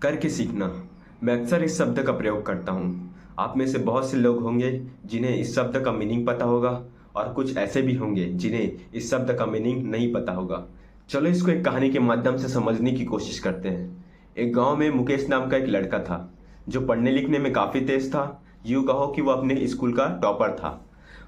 करके सीखना। मैं अक्सर इस शब्द का प्रयोग करता हूँ। आप में से बहुत से लोग होंगे जिन्हें इस शब्द का मीनिंग पता होगा, और कुछ ऐसे भी होंगे जिन्हें इस शब्द का मीनिंग नहीं पता होगा। चलो इसको एक कहानी के माध्यम से समझने की कोशिश करते हैं। एक गांव में मुकेश नाम का एक लड़का था, जो पढ़ने लिखने में काफ़ी तेज था। यूँ कहो कि वो अपने स्कूल का टॉपर था।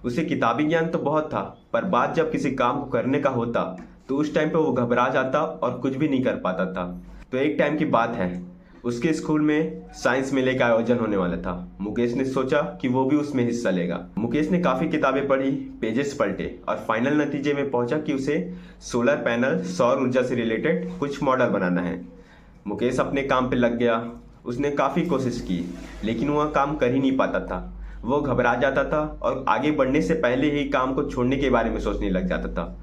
उसे किताबी ज्ञान तो बहुत था, पर बात जब किसी काम को करने का होता तो उस टाइम पे वो घबरा जाता और कुछ भी नहीं कर पाता था। तो एक टाइम की बात है, उसके स्कूल में साइंस मेले का आयोजन होने वाला था। मुकेश ने सोचा कि वो भी उसमें हिस्सा लेगा। मुकेश ने काफ़ी किताबें पढ़ी, पेजेस पलटे और फाइनल नतीजे में पहुंचा कि उसे सोलर पैनल, सौर ऊर्जा से रिलेटेड कुछ मॉडल बनाना है। मुकेश अपने काम पे लग गया। उसने काफ़ी कोशिश की, लेकिन वह काम कर ही नहीं पाता था। वो घबरा जाता था और आगे बढ़ने से पहले ही काम को छोड़ने के बारे में सोचने लग जाता था।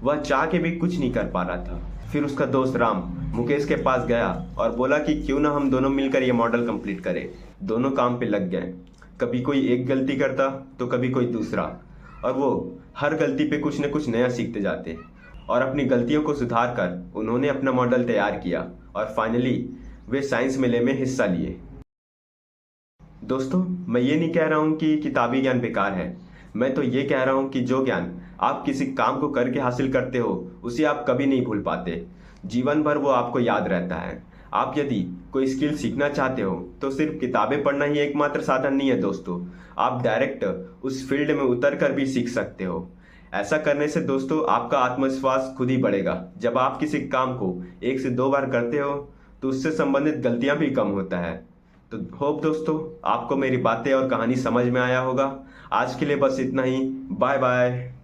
वह चाह के भी कुछ नहीं कर पा रहा था। फिर उसका दोस्त राम मुकेश के पास गया और बोला कि क्यों ना हम दोनों मिलकर ये मॉडल कंप्लीट करें। दोनों काम पे लग गए। कभी कोई एक गलती करता तो कभी कोई दूसरा, और वो हर गलती पे कुछ न कुछ नया सीखते जाते। और अपनी गलतियों को सुधार कर उन्होंने अपना मॉडल तैयार किया और फाइनली वे साइंस मेले में हिस्सा लिए। दोस्तों, मैं ये नहीं कह रहा हूँ कि किताबी ज्ञान बेकार है। मैं तो ये कह रहा हूँ कि जो ज्ञान आप किसी काम को करके हासिल करते हो, उसे आप कभी नहीं भूल पाते। जीवन भर वो आपको याद रहता है। आप यदि कोई स्किल सीखना चाहते हो तो सिर्फ किताबें पढ़ना ही एकमात्र साधन नहीं है दोस्तों। आप डायरेक्ट उस फील्ड में उतर कर भी सीख सकते हो। ऐसा करने से दोस्तों आपका आत्मविश्वास खुद ही बढ़ेगा। जब आप किसी काम को 1 से 2 बार करते हो तो उससे संबंधित गलतियां भी कम होता है। तो होप दोस्तों आपको मेरी बातें और कहानी समझ में आया होगा। आज के लिए बस इतना ही। Bye bye.